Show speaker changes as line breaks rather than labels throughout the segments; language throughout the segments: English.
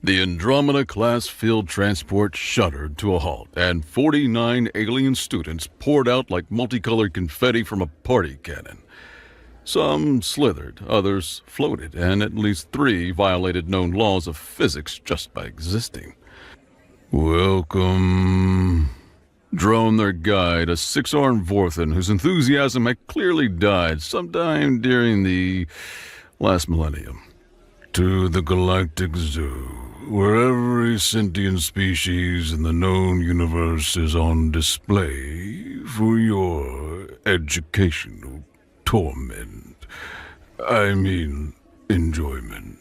The Andromeda-class field transport shuddered to a halt, and 49 alien students poured out like multicolored confetti from a party cannon. Some slithered, others floated, and at least 3 violated known laws of physics just by existing. "Welcome," droned their guide, a 6-armed Vorthan whose enthusiasm had clearly died sometime during the last millennium, "to the Galactic Zoo, where every sentient species in the known universe is on display for your educational torment. I mean, enjoyment."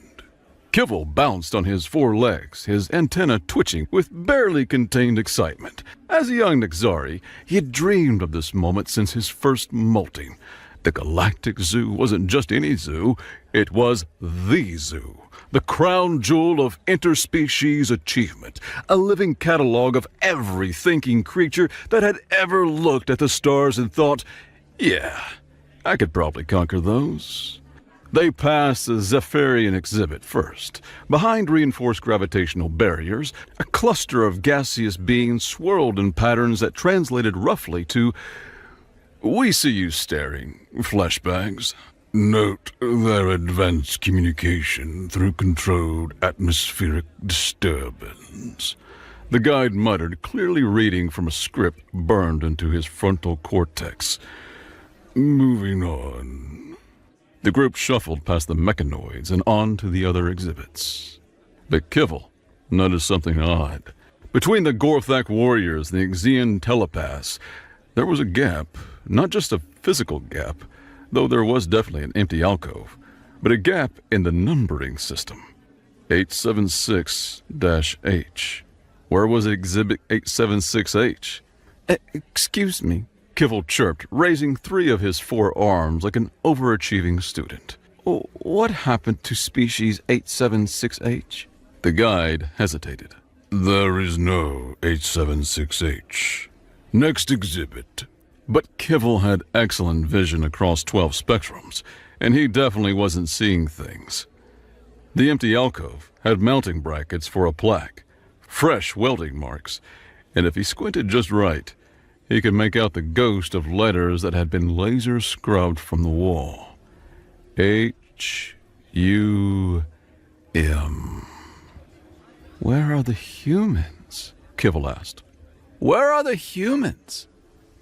Kibble bounced on his 4 legs, his antenna twitching with barely contained excitement. As a young Nexari, he had dreamed of this moment since his first molting. The Galactic Zoo wasn't just any zoo, it was the zoo. The crown jewel of interspecies achievement, a living catalog of every thinking creature that had ever looked at the stars and thought, yeah, I could probably conquer those. They passed the Zephyrian exhibit first. Behind reinforced gravitational barriers, a cluster of gaseous beings swirled in patterns that translated roughly to, "We see you staring, fleshbags. Note their advanced communication through controlled atmospheric disturbance." The guide muttered, clearly reading from a script burned into his frontal cortex. "Moving on." The group shuffled past the mechanoids and on to the other exhibits. But Kivell noticed something odd. Between the Gorthak warriors and the Ixian telepaths, there was a gap, not just a physical gap, though there was definitely an empty alcove, but a gap in the numbering system. 876-H. Where was Exhibit 876H? Excuse me, Kivell chirped, raising 3 of his 4 arms like an overachieving student. What happened to species 876H? The guide hesitated. There is no 876H. Next exhibit. But Kivell had excellent vision across 12 spectrums, and he definitely wasn't seeing things. The empty alcove had mounting brackets for a plaque, fresh welding marks, and if he squinted just right, he could make out the ghost of letters that had been laser scrubbed from the wall. HUM. Where are the humans? Kivell asked. Where are the humans?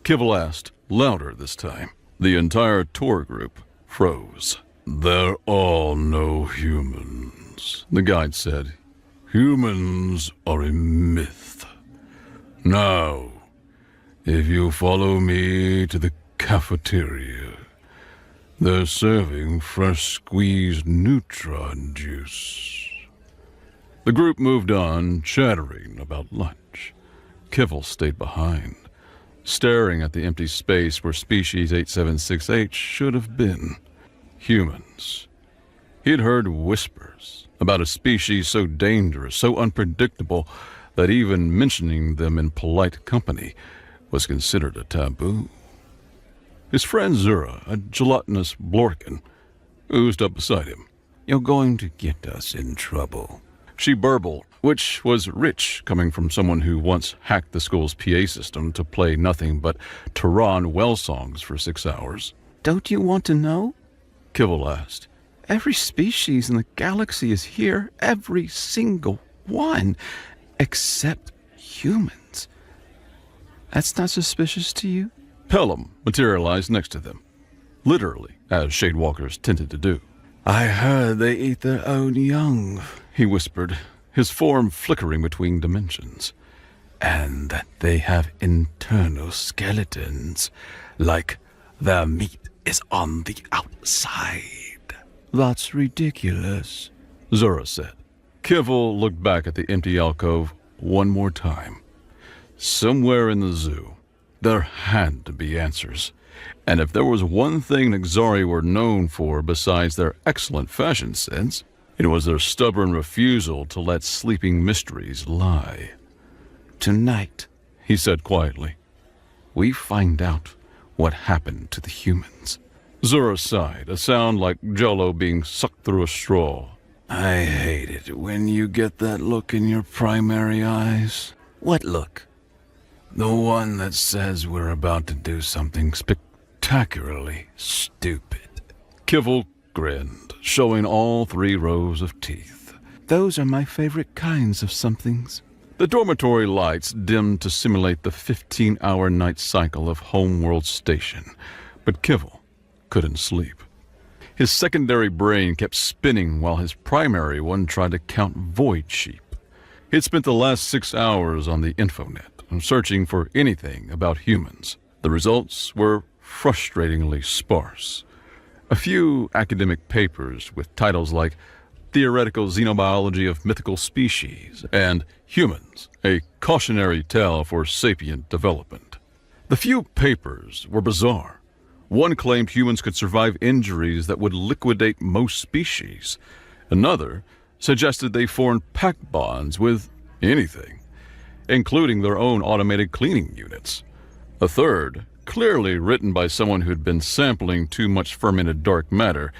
Kivell asked, louder this time. The entire tour group froze. They're all no humans, the guide said. Humans are a myth. Now, if you follow me to the cafeteria, they're serving fresh squeezed neutron juice. The group moved on, chattering about lunch. Kivell stayed behind, staring at the empty space where species 876H should have been. Humans. He'd heard whispers about a species so dangerous, so unpredictable, that even mentioning them in polite company was considered a taboo. His friend Zura, a gelatinous Blorkin, oozed up beside him. You're going to get us in trouble, she burbled, which was rich coming from someone who once hacked the school's PA system to play nothing but Tehran well songs for 6 hours. Don't you want to know? Kivell asked. Every species in the galaxy is here, every single one, except humans. That's not suspicious to you? Pelham materialized next to them, literally, as Shadewalkers tended to do. I heard they eat their own young, he whispered, his form flickering between dimensions, and that they have internal skeletons, like their meat is on the outside. That's ridiculous, Zura said. Kivell looked back at the empty alcove one more time. Somewhere in the zoo, there had to be answers. And if there was one thing Nexari were known for besides their excellent fashion sense, it was their stubborn refusal to let sleeping mysteries lie. Tonight, he said quietly, we find out what happened to the humans. Zura sighed, a sound like Jell-O being sucked through a straw. I hate it when you get that look in your primary eyes.
What look?
The one that says we're about to do something spectacularly stupid. Kivil grinned, showing all 3 rows of teeth.
Those are my favorite kinds of somethings.
The dormitory lights dimmed to simulate the 15-hour night cycle of Homeworld Station, but Kivil couldn't sleep. His secondary brain kept spinning while his primary one tried to count void sheep. He'd spent the last 6 hours on the infonet, searching for anything about humans. The results were frustratingly sparse. A few academic papers with titles like Theoretical Xenobiology of Mythical Species and Humans, a Cautionary Tale for Sapient Development. The few papers were bizarre. One claimed humans could survive injuries that would liquidate most species. Another suggested they formed pact bonds with anything, including their own automated cleaning units. A third, clearly written by someone who'd been sampling too much fermented dark matter,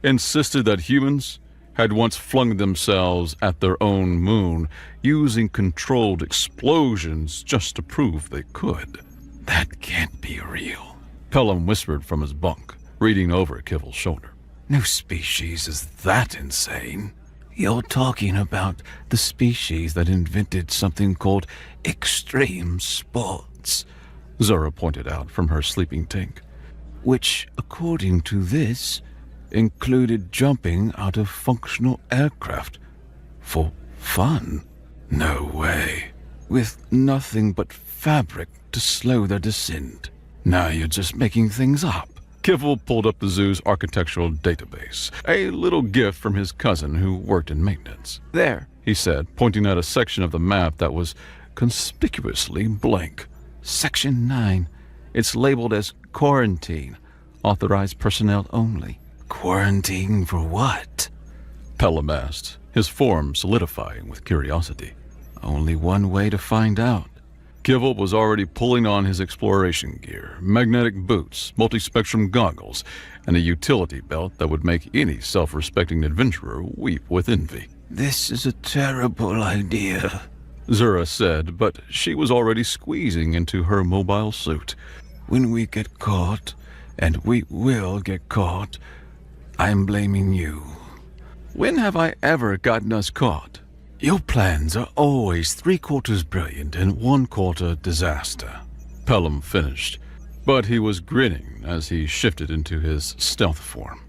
insisted that humans had once flung themselves at their own moon, using controlled explosions just to prove they could.
That can't be real,
Pelham whispered from his bunk, reading over Kivil's shoulder.
No species is that insane. You're talking about the species that invented something called extreme sports,
Zura pointed out from her sleeping tank.
Which, according to this, included jumping out of functional aircraft for fun.
No way.
With nothing but fabric to slow their descent. Now you're just making things up.
Kivil pulled up the zoo's architectural database, a little gift from his cousin who worked in maintenance.
There,
he said, pointing at a section of the map that was conspicuously blank.
Section 9. It's labeled as quarantine. Authorized personnel only. Quarantine for what?
Pelham asked, his form solidifying with curiosity.
Only one way to find out.
Kivil was already pulling on his exploration gear, magnetic boots, multispectrum goggles, and a utility belt that would make any self-respecting adventurer weep with envy.
This is a terrible idea,
Zura said, but she was already squeezing into her mobile suit.
When we get caught, and we will get caught, I'm blaming you. When have I ever gotten us caught? Your plans are always 3/4 brilliant and 1/4 disaster,
Pelham finished, but he was grinning as he shifted into his stealth form.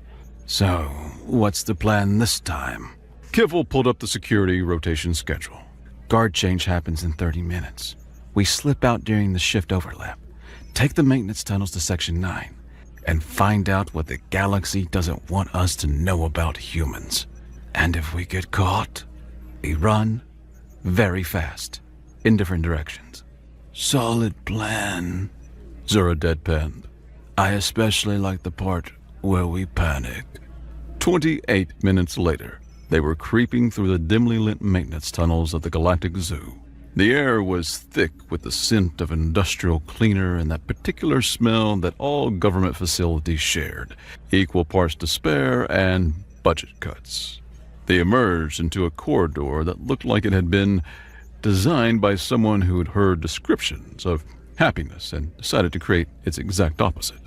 So, what's the plan this time?
Kivil pulled up the security rotation schedule.
Guard change happens in 30 minutes. We slip out during the shift overlap, take the maintenance tunnels to Section 9, and find out what the galaxy doesn't want us to know about humans. And if we get caught, we run very fast in different directions. Solid plan,
Zura deadpanned.
I especially like the part where we panic.
28 minutes later, they were creeping through the dimly lit maintenance tunnels of the Galactic Zoo. The air was thick with the scent of industrial cleaner and that particular smell that all government facilities shared, equal parts despair and budget cuts. They emerged into a corridor that looked like it had been designed by someone who had heard descriptions of happiness and decided to create its exact opposite.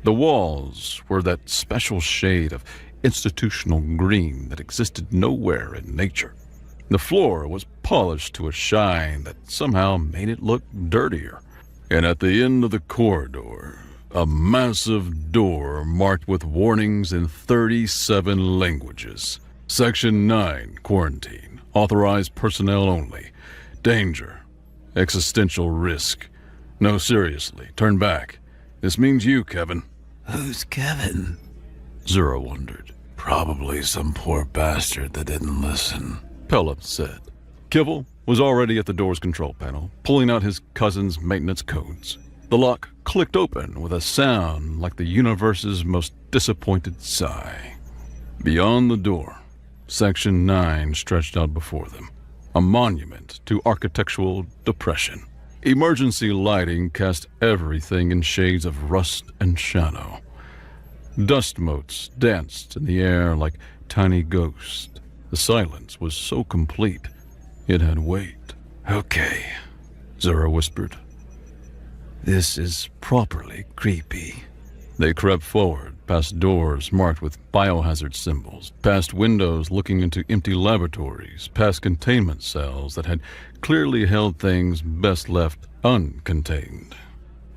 The walls were that special shade of institutional green that existed nowhere in nature. The floor was polished to a shine that somehow made it look dirtier. And at the end of the corridor, a massive door marked with warnings in 37 languages. Section 9, quarantine. Authorized personnel only. Danger. Existential risk. No, seriously, turn back. This means you, Kevin.
Who's Kevin?
Zura wondered.
Probably some poor bastard that didn't listen,
Pelham said. Kivil was already at the door's control panel, pulling out his cousin's maintenance codes. The lock clicked open with a sound like the universe's most disappointed sigh. Beyond the door, Section 9 stretched out before them, a monument to architectural depression. Emergency lighting cast everything in shades of rust and shadow. Dust motes danced in the air like tiny ghosts. The silence was so complete, it had weight.
Okay,
Zora whispered.
this is properly creepy.
They crept forward, past doors marked with biohazard symbols, past windows looking into empty laboratories, past containment cells that had clearly held things best left uncontained.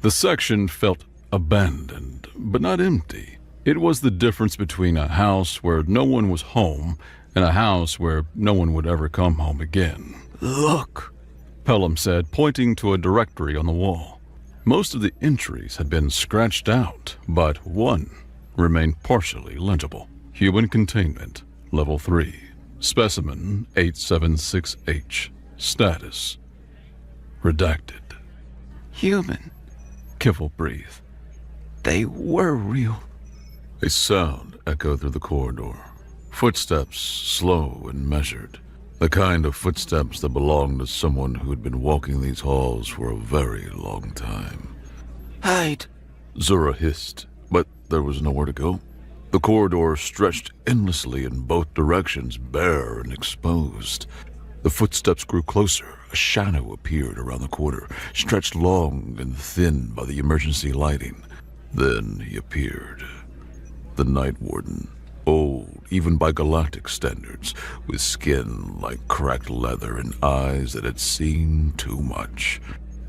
The section felt abandoned, but not empty. It was the difference between a house where no one was home and a house where no one would ever come home again.
Look,
Pelham said, pointing to a directory on the wall. Most of the entries had been scratched out, but one remained partially legible. Human containment, level 3. Specimen 876H. Status redacted.
human.
Kivell breathed.
They were real.
A sound echoed through the corridor. Footsteps, slow and measured. The kind of footsteps that belonged to someone who had been walking these halls for a very long time.
Hide.
Zora hissed, but there was nowhere to go. The corridor stretched endlessly in both directions, bare and exposed. The footsteps grew closer. A shadow appeared around the corner, stretched long and thin by the emergency lighting. Then he appeared. The Night Warden. Old, even by Galactic standards, with skin like cracked leather and eyes that had seen too much.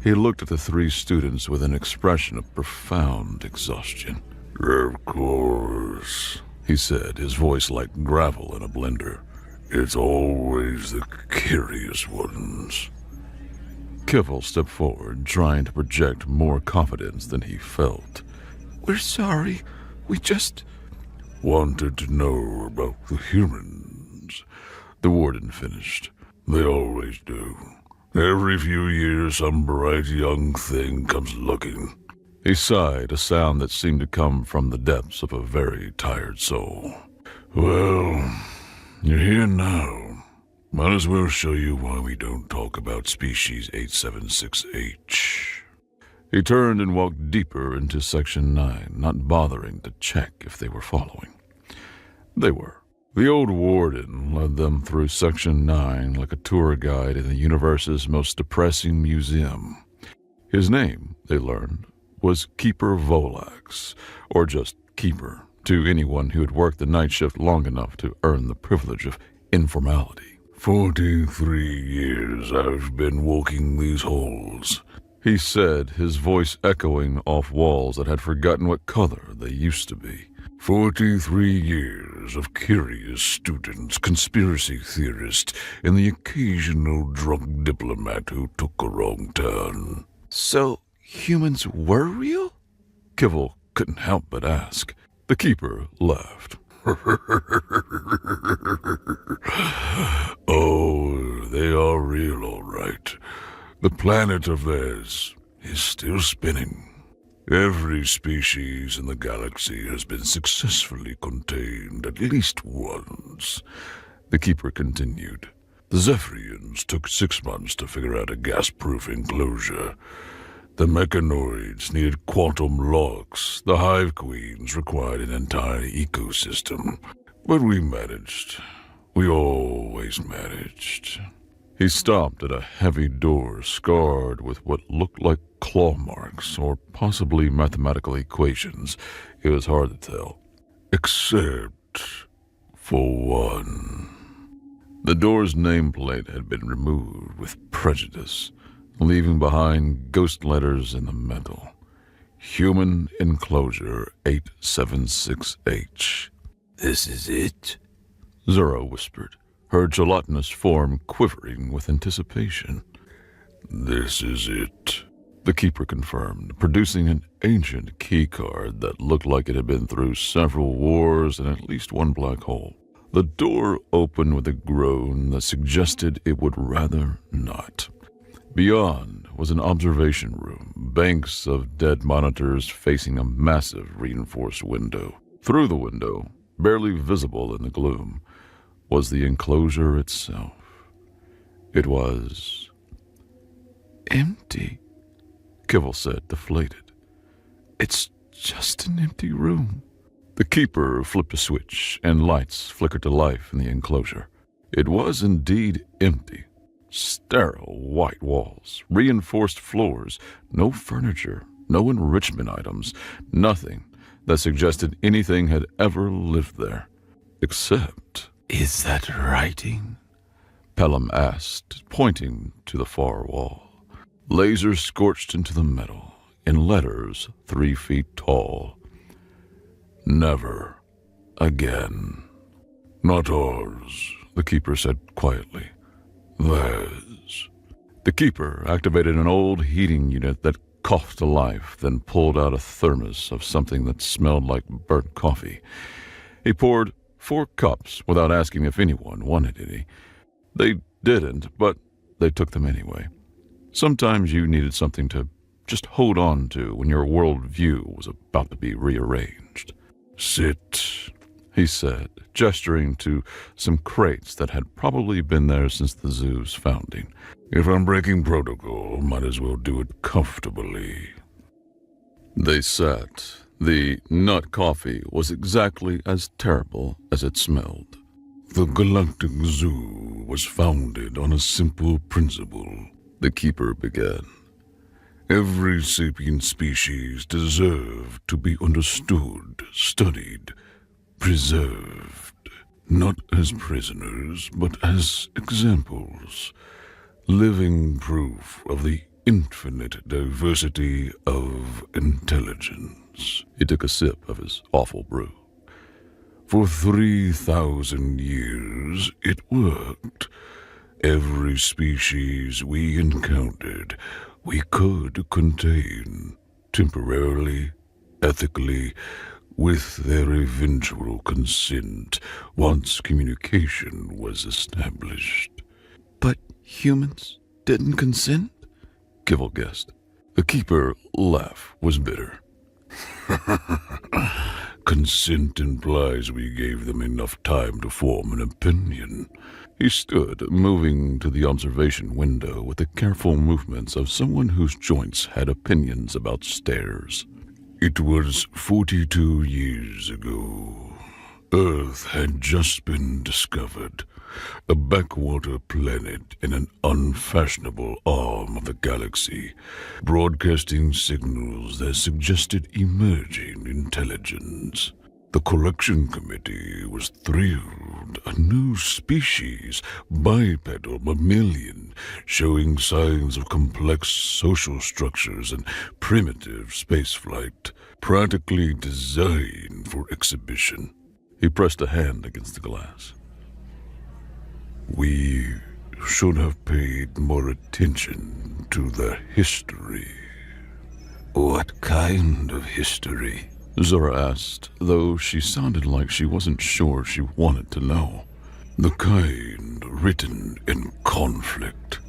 He looked at the three students with an expression of profound exhaustion. "Of course," he said, his voice like gravel in a blender. "It's always the curious ones." Kivell stepped forward, trying to project more confidence than he felt.
We're sorry. We just...
"Wanted to know about the humans," the warden finished. "They always do. Every few years some bright young thing comes looking." He sighed, a sound that seemed to come from the depths of a very tired soul. "Well, you're here now. Might as well show you why we don't talk about species 876H. He turned and walked deeper into Section 9, not bothering to check if they were following. They were. The old warden led them through Section 9 like a tour guide in the universe's most depressing museum. His name, they learned, was Keeper Volax, or just Keeper, to anyone who had worked the night shift long enough to earn the privilege of informality. 43 years I've been walking these halls," he said, his voice echoing off walls that had forgotten what color they used to be. 43 years of curious students, conspiracy theorists, and the occasional drunk diplomat who took a wrong turn.
So, humans were real?
Kivell couldn't help but ask. The keeper laughed. "Oh, they are real, all right. The planet of theirs is still spinning. Every species in the galaxy has been successfully contained at least once," the keeper continued. "The Zephyrians took 6 months to figure out a gas-proof enclosure. The mechanoids needed quantum locks. The hive queens required an entire ecosystem. But we managed. We always managed." He stopped at a heavy door scarred with what looked like claw marks or possibly mathematical equations. It was hard to tell. "Except for one." The door's nameplate had been removed with prejudice, leaving behind ghost letters in the metal. Human Enclosure 876H.
This is it?
Zora whispered, her gelatinous form quivering with anticipation. "This is it," the keeper confirmed, producing an ancient keycard that looked like it had been through several wars and at least one black hole. The door opened with a groan that suggested it would rather not. Beyond was an observation room, banks of dead monitors facing a massive reinforced window. Through the window, barely visible in the gloom, was the enclosure itself. It was
empty,
Kivell said, deflated. "It's just an empty room." The keeper flipped a switch, and lights flickered to life in the enclosure. It was indeed empty. Sterile white walls, reinforced floors, no furniture, no enrichment items, nothing that suggested anything had ever lived there. Except,
Is that writing?
Pelham asked, pointing to the far wall. Laser scorched into the metal, in letters 3 feet tall. Never again. Not ours, the keeper said quietly. Theirs. The keeper activated an old heating unit that coughed to life, then pulled out a thermos of something that smelled like burnt coffee. He poured 4 cups without asking if anyone wanted any. They didn't, but they took them anyway. Sometimes you needed something to just hold on to when your world view was about to be rearranged. Sit, he said, gesturing to some crates that had probably been there since the zoo's founding. If I'm breaking protocol, might as well do it comfortably. They sat. The nut coffee was exactly as terrible as it smelled. The Galactic Zoo was founded on a simple principle, the keeper began. Every sapient species deserved to be understood, studied, preserved, not as prisoners, but as examples, living proof of the infinite diversity of intelligence. He took a sip of his awful brew. For 3,000 years, it worked. Every species we encountered, we could contain, temporarily, ethically, with their eventual consent, once communication was established.
But humans didn't consent?
Kivil guessed. The keeper laugh was bitter. Consent implies we gave them enough time to form an opinion. He stood, moving to the observation window with the careful movements of someone whose joints had opinions about stairs. It was 42 years ago. Earth had just been discovered, a backwater planet in an unfashionable arm of the galaxy, broadcasting signals that suggested emerging intelligence. The collection committee was thrilled. A new species, bipedal mammalian, showing signs of complex social structures and primitive spaceflight, practically designed for exhibition. He pressed a hand against the glass. We should have paid more attention to their history.
What kind of history?
Zora asked, though she sounded like she wasn't sure she wanted to know. The kind written in conflict.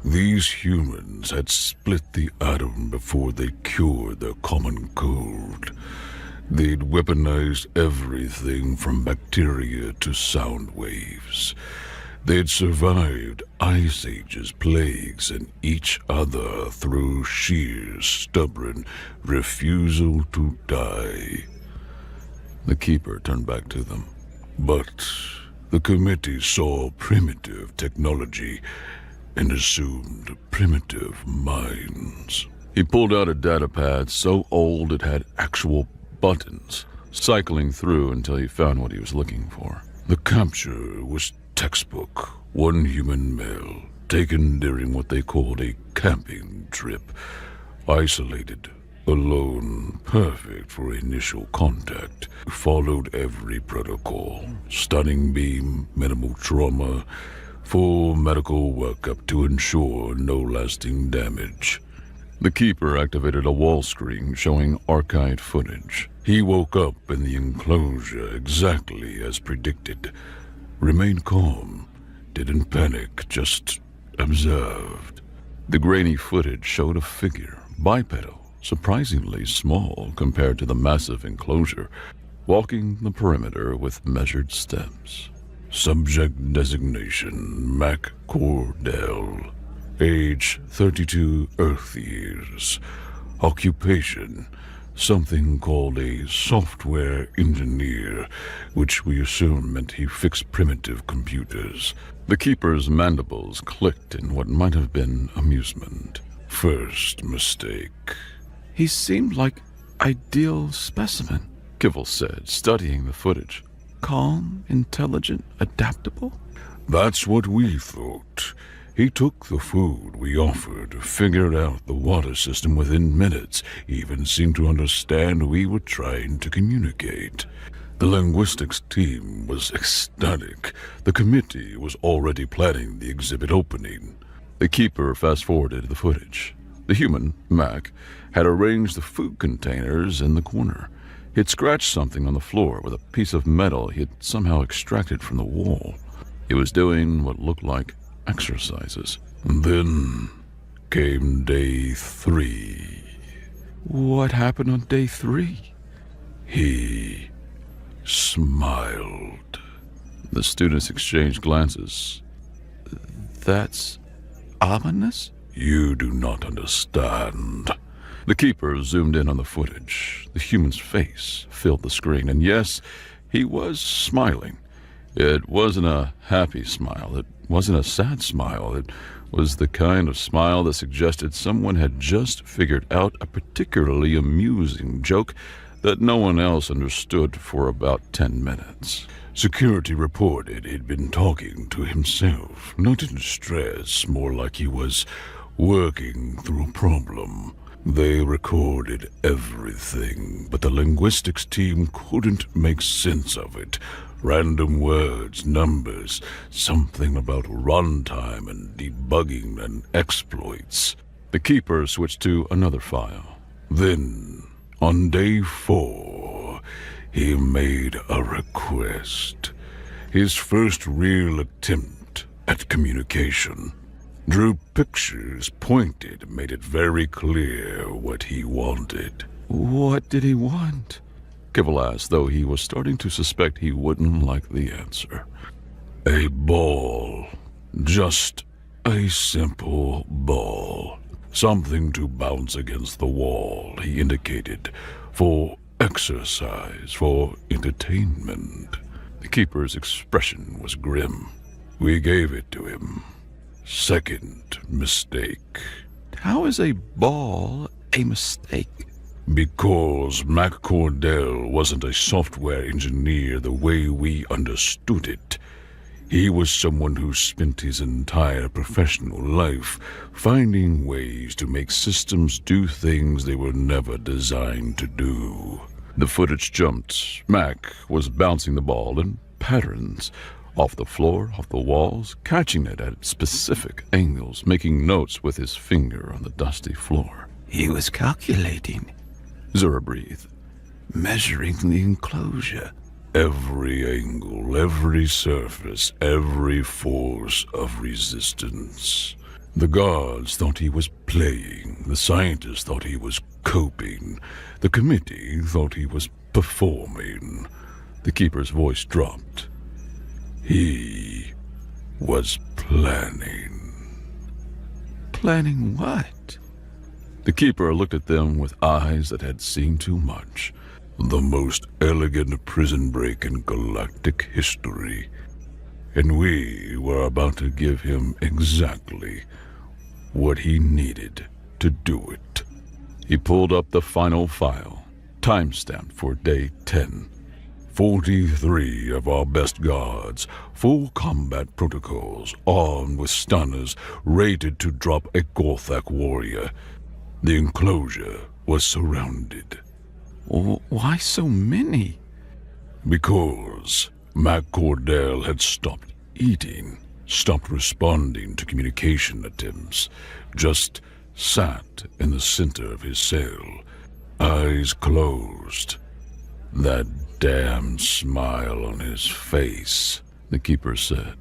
These humans had split the atom before they cured their common cold. They'd weaponized everything from bacteria to sound waves. They'd survived ice ages, plagues, and each other through sheer, stubborn refusal to die. The keeper turned back to them. But the committee saw primitive technology and assumed primitive minds. He pulled out a datapad so old it had actual buttons, cycling through until he found what he was looking for. The capture was textbook. One human male, taken during what they called a camping trip. Isolated, alone, perfect for initial contact. Followed every protocol. Stunning beam, minimal trauma, full medical workup to ensure no lasting damage. The keeper activated a wall screen showing archived footage. He woke up in the enclosure exactly as predicted. Remained calm, didn't panic, just observed. The grainy footage showed a figure, bipedal, surprisingly small compared to the massive enclosure, walking the perimeter with measured steps. Subject designation, Mac Cordell. Age 32 Earth years. Occupation,
something called a software engineer, which we assumed meant he fixed primitive computers.
The keeper's mandibles clicked in what might have been amusement.
First mistake.
He seemed like ideal specimen, Kivil said, studying the footage. Calm, intelligent, adaptable?
That's what we thought. He took the food we offered, figured out the water system within minutes, even seemed to understand we were trying to communicate. The linguistics team was ecstatic. The committee was already planning the exhibit opening.
The keeper fast-forwarded the footage. The human, Mac, had arranged the food containers in the corner. He had scratched something on the floor with a piece of metal he had somehow extracted from the wall. He was doing what looked like exercises.
And then came day 3.
What happened on day 3?
He smiled.
The students exchanged glances. That's ominous?
You do not understand.
The keeper zoomed in on the footage. The human's face filled the screen, and yes, he was smiling. It wasn't a happy smile. It wasn't a sad smile. It was the kind of smile that suggested someone had just figured out a particularly amusing joke that no one else understood for about 10 minutes.
Security reported he'd been talking to himself, not in stress, more like he was working through a problem. They recorded everything, but the linguistics team couldn't make sense of it. Random words, numbers, something about runtime and debugging and exploits.
The keeper switched to another file.
Then, on day 4, he made a request. His first real attempt at communication. Drew pictures, pointed, made it very clear what he wanted.
What did he want? Kivil asked, though he was starting to suspect he wouldn't like the answer.
A ball. Just a simple ball. Something to bounce against the wall, he indicated, for exercise, for entertainment.
The keeper's expression was grim.
We gave it to him. Second mistake.
How is a ball a mistake?
Because Mac Cordell wasn't a software engineer the way we understood it. He was someone who spent his entire professional life finding ways to make systems do things they were never designed to do.
The footage jumped. Mac was bouncing the ball in patterns. Off the floor, off the walls, catching it at specific angles, making notes with his finger on the dusty floor.
He was calculating,
Zura breathed.
measuring the enclosure.
Every angle, every surface, every force of resistance. The guards thought he was playing. The scientists thought he was coping. The committee thought he was performing.
The keeper's voice dropped.
He was planning.
Planning what? The keeper looked at them with eyes that had seen too much.
The most elegant prison break in galactic history. And we were about to give him exactly what he needed to do it.
He pulled up the final file, time-stamped for day 10.
43 of our best guards, full combat protocols, armed with stunners, rated to drop a Gorthak warrior. The enclosure was surrounded.
Why so many?
Because Mac Cordell had stopped eating, stopped responding to communication attempts, just sat in the center of his cell, eyes closed. That damn smile on his face,
the keeper said.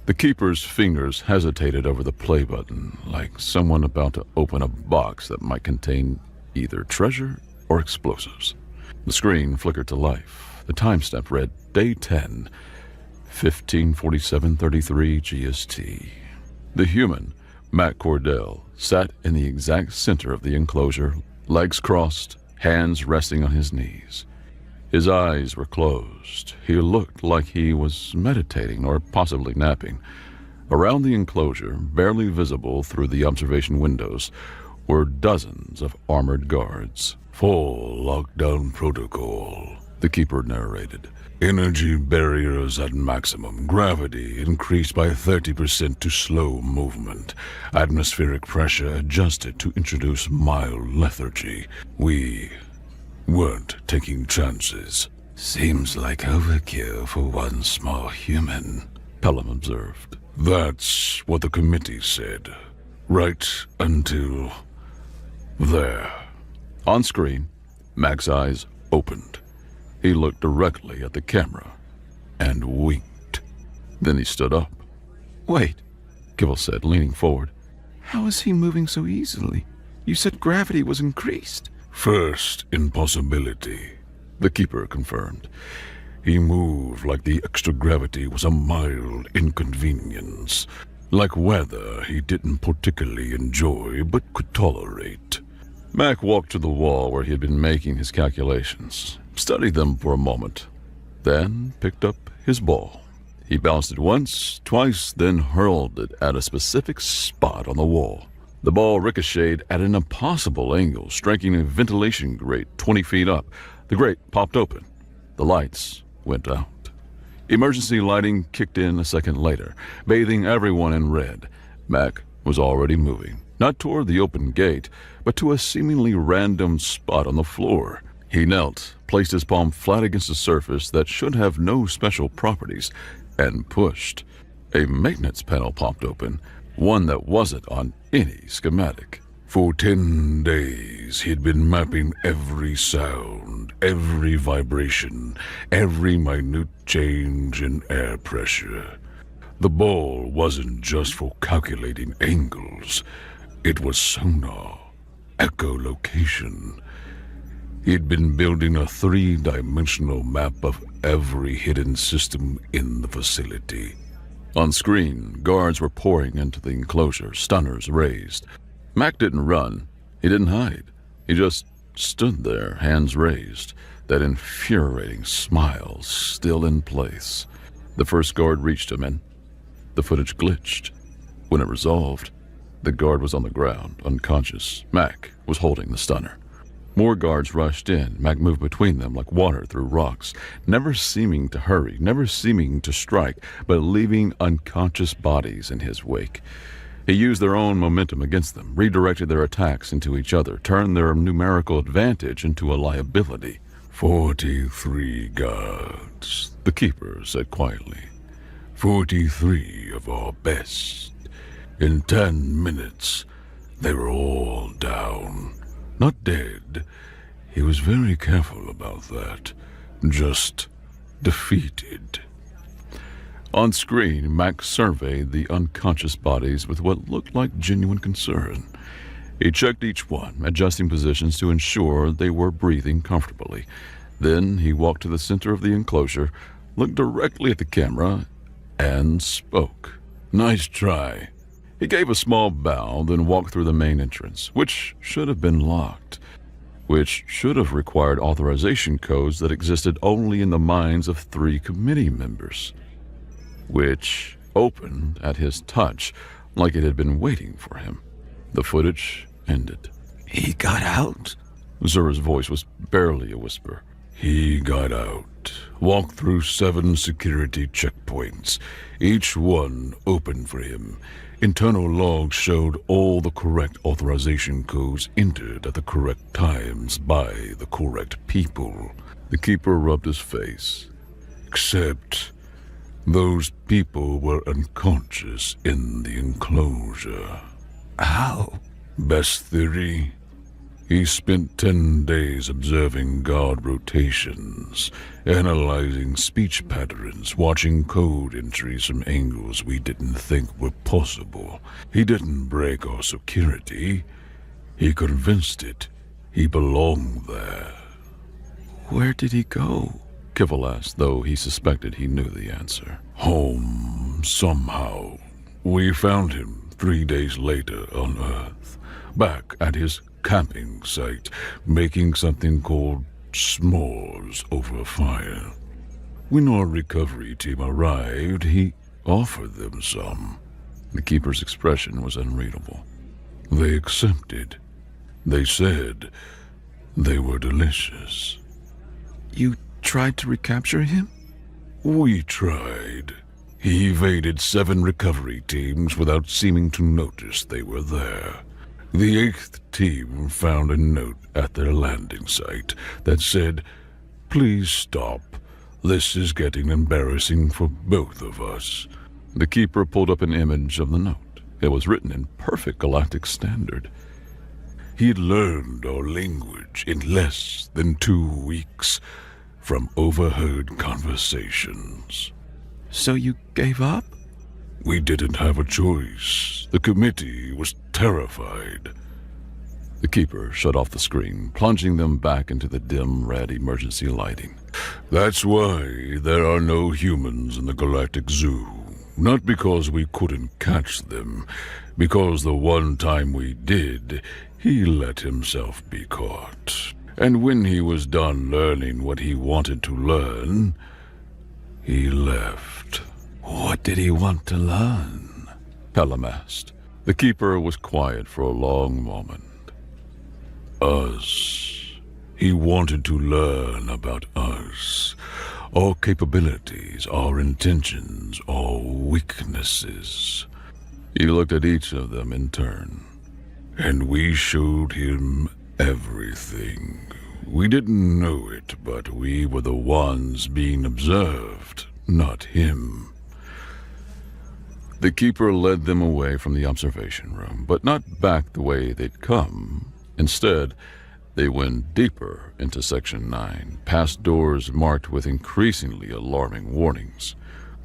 The keeper's fingers hesitated over the play button, like someone about to open a box that might contain either treasure or explosives. The screen flickered to life. The timestamp read Day 10, 15:47:33 GST. The human, Mac Cordell, sat in the exact center of the enclosure, legs crossed, hands resting on his knees. His eyes were closed. He looked like he was meditating or possibly napping. Around the enclosure, barely visible through the observation windows, were dozens of armored guards.
"Full lockdown protocol,"
The keeper narrated.
"Energy barriers at maximum. Gravity increased by 30% to slow movement. Atmospheric pressure adjusted to introduce mild lethargy. We weren't taking chances."
Seems like overkill for one small human,
Pelham observed.
That's what the committee said. Right until there.
On screen, Mac's eyes opened. He looked directly at the camera and winked. Then he stood up.
Wait,
Kibble said, leaning forward.
how is he moving so easily? You said gravity was increased.
First impossibility,
The keeper confirmed.
he moved like the extra gravity was a mild inconvenience, like weather he didn't particularly enjoy but could tolerate.
Mac walked to the wall where he had been making his calculations, studied them for a moment, then picked up his ball. He bounced it once, twice, then hurled it at a specific spot on the wall. The ball ricocheted at an impossible angle, striking a ventilation grate 20 feet up. The grate popped open. The lights went out. Emergency lighting kicked in a second later, bathing everyone in red. Mac was already moving, not toward the open gate, but to a seemingly random spot on the floor. He knelt, placed his palm flat against a surface that should have no special properties, and pushed. A maintenance panel popped open, one that wasn't on any schematic.
For 10 days, he'd been mapping every sound, every vibration, every minute change in air pressure. The ball wasn't just for calculating angles. It was sonar, echolocation. He'd been building a 3-dimensional map of every hidden system in the facility.
On screen, guards were pouring into the enclosure, stunners raised. Mac didn't run. He didn't hide. He just stood there, hands raised, that infuriating smile still in place. The first guard reached him, and the footage glitched. When it resolved, the guard was on the ground, unconscious. Mac was holding the stunner. More guards rushed in. Mac moved between them like water through rocks, never seeming to hurry, never seeming to strike, but leaving unconscious bodies in his wake. He used their own momentum against them, redirected their attacks into each other, turned their numerical advantage into a liability.
43 guards, the keeper said quietly. 43 of our best. In 10 minutes, they were all down. Not dead. He was very careful about that. Just defeated.
On screen, Mac surveyed the unconscious bodies with what looked like genuine concern. He checked each one, adjusting positions to ensure they were breathing comfortably. Then he walked to the center of the enclosure, looked directly at the camera, and spoke. "Nice try." He gave a small bow, then walked through the main entrance, which should have been locked, which should have required authorization codes that existed only in the minds of 3 committee members, which opened at his touch like it had been waiting for him. The footage ended.
He got out?
Zura's voice was barely a whisper.
He got out, walked through 7 security checkpoints, each one open for him. Internal logs showed all the correct authorization codes entered at the correct times by the correct people.
The keeper rubbed his face.
Except those people were unconscious in the enclosure.
How?
Best theory? He spent 10 days observing guard rotations, analyzing speech patterns, watching code entries from angles we didn't think were possible. He didn't break our security. He convinced it he belonged there.
Where did he go? Kivil asked, though he suspected he knew the answer.
Home, somehow. We found him 3 days later on Earth, back at his camping site, making something called s'mores over a fire. When our recovery team arrived, he offered them some.
The Keeper's expression was unreadable.
They accepted. They said they were delicious.
You tried to recapture him?
We tried. He evaded 7 recovery teams without seeming to notice they were there. The 8th team found a note at their landing site that said, "Please stop. This is getting embarrassing for both of us."
The Keeper pulled up an image of the note. It was written in perfect Galactic standard.
He had learned our language in less than 2 weeks from overheard conversations.
So you gave up?
We didn't have a choice. The committee was terrified.
The Keeper shut off the screen, plunging them back into the dim red emergency lighting.
That's why there are no humans in the Galactic Zoo. Not because we couldn't catch them, because the one time we did, he let himself be caught. And when he was done learning what he wanted to learn, he left.
What did he want to learn?
Pelham asked. The Keeper was quiet for a long moment.
Us. He wanted to learn about us. Our capabilities, our intentions, our weaknesses.
He looked at each of them in turn.
And we showed him everything. We didn't know it, but we were the ones being observed, not him.
The Keeper led them away from the observation room, but not back the way they'd come. Instead, they went deeper into Section 9, past doors marked with increasingly alarming warnings.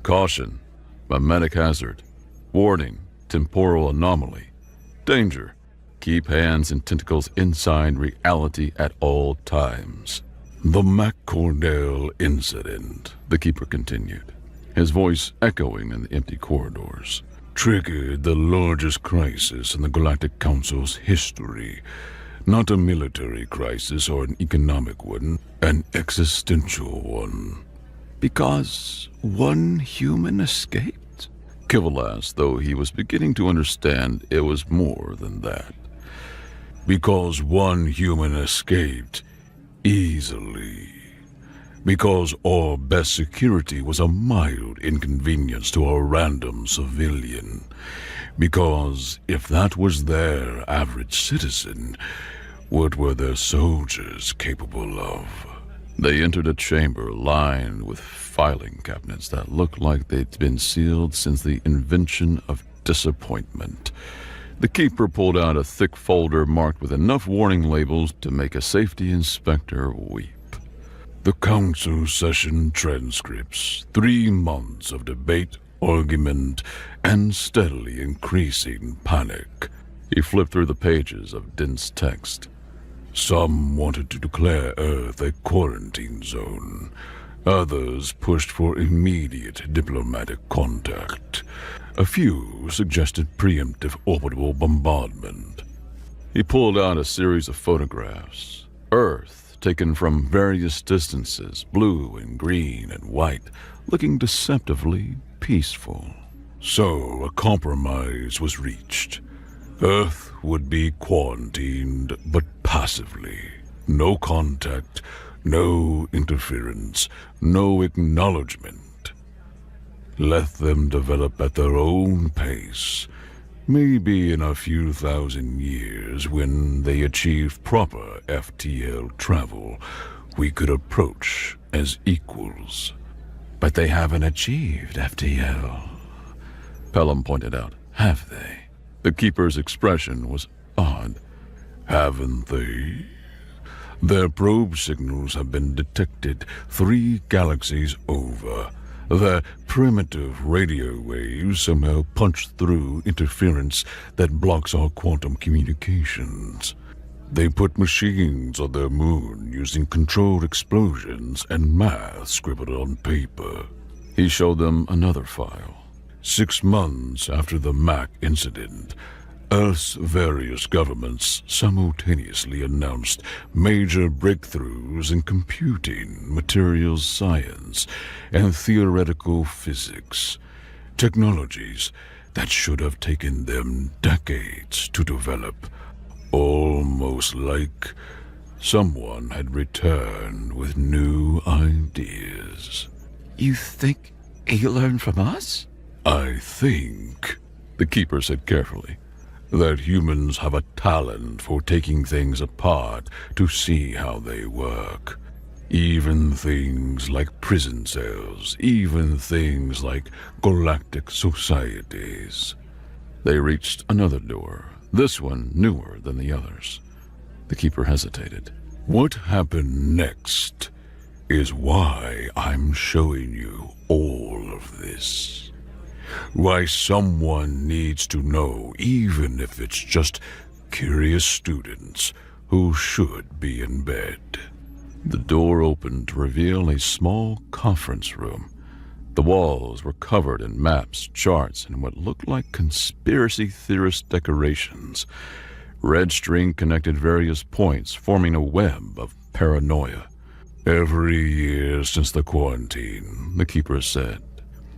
Caution, mimetic hazard. Warning, temporal anomaly. Danger. Keep hands and tentacles inside reality at all times.
The McCordell incident,
the Keeper continued, his voice echoing in the empty corridors,
triggered the largest crisis in the Galactic Council's history. Not a military crisis or an economic one, an existential one.
Because one human escaped?
Kivil asked, though he was beginning to understand it was more than that.
Because one human escaped easily. Because our best security was a mild inconvenience to a random civilian. Because if that was their average citizen, what were their soldiers capable of?
They entered a chamber lined with filing cabinets that looked like they'd been sealed since the invention of disappointment. The Keeper pulled out a thick folder marked with enough warning labels to make a safety inspector weep.
The council session transcripts, 3 months of debate, argument, and steadily increasing panic.
He flipped through the pages of dense text.
Some wanted to declare Earth a quarantine zone. Others pushed for immediate diplomatic contact. A few suggested preemptive orbital bombardment.
He pulled out a series of photographs. Earth, taken from various distances, blue and green and white, looking deceptively peaceful.
So a compromise was reached. Earth would be quarantined, but passively. No contact, no interference, no acknowledgement. Let them develop at their own pace. Maybe in a few thousand years, when they achieve proper FTL travel, we could approach as equals.
But they haven't achieved FTL,
Pelham pointed out.
have they?
The Keeper's expression was odd.
Haven't they? Their probe signals have been detected 3 galaxies over. Their primitive radio waves somehow punch through interference that blocks our quantum communications. They put machines on their moon using controlled explosions and math scribbled on paper.
He showed them another file.
6 months after the Mac incident, Earth's various governments simultaneously announced major breakthroughs in computing, materials science, and theoretical physics, technologies that should have taken them decades to develop, almost like someone had returned with new ideas.
You think he learned from us?
I think, the Keeper said carefully, that humans have a talent for taking things apart to see how they work. Even things like prison cells, even things like galactic societies.
They reached another door, this one newer than the others. The Keeper hesitated.
What happened next is why I'm showing you all of this. Why someone needs to know, even if it's just curious students who should be in bed.
The door opened to reveal a small conference room. The walls were covered in maps, charts, and what looked like conspiracy theorist decorations. Red string connected various points, forming a web of paranoia.
Every year since the quarantine,
the Keeper said,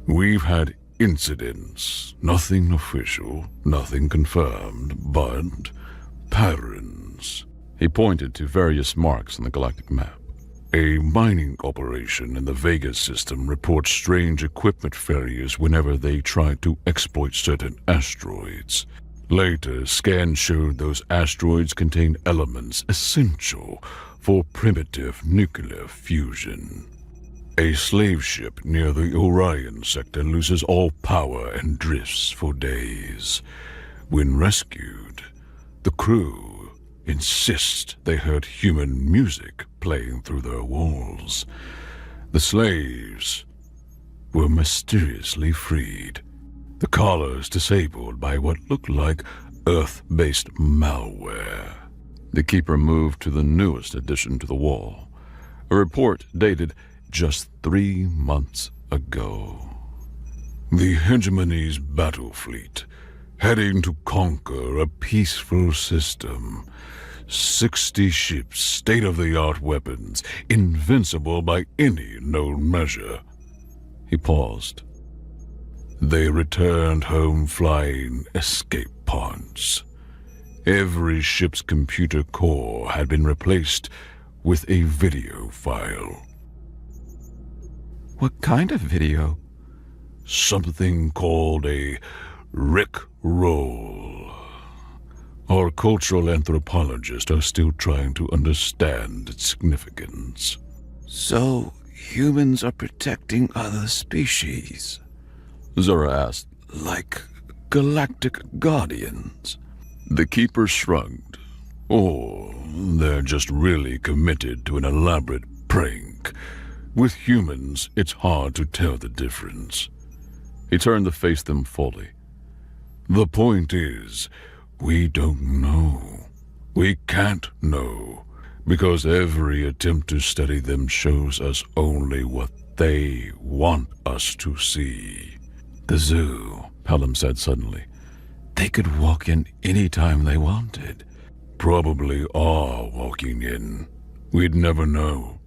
we've had incidents, nothing official, nothing confirmed, but patterns.
He pointed to various marks on the galactic map.
A mining operation in the Vegas system reports strange equipment failures whenever they try to exploit certain asteroids. Later, scans showed those asteroids contain elements essential for primitive nuclear fusion. A slave ship near the Orion sector loses all power and drifts for days. When rescued, the crew insist they heard human music playing through their walls. The slaves were mysteriously freed, the collars disabled by what looked like Earth-based malware.
The Keeper moved to the newest addition to the wall, a report dated just 3 months ago.
The Hegemony's battle fleet, heading to conquer a peaceful system. 60 ships, state-of-the-art weapons, invincible by any known measure.
He paused.
They returned home flying escape pods. Every ship's computer core had been replaced with a video file.
What kind of video?
Something called a Rick-roll. Our cultural anthropologists are still trying to understand its significance.
So, humans are protecting other species?
Zora asked.
Like galactic guardians?
The Keeper shrugged.
Or they're just really committed to an elaborate prank. With humans, it's hard to tell the difference.
He turned to face them fully.
The point is, we don't know. We can't know, because every attempt to study them shows us only what they want us to see.
The zoo, Pelham said suddenly. They could walk in any time they wanted.
Probably are walking in. We'd never know.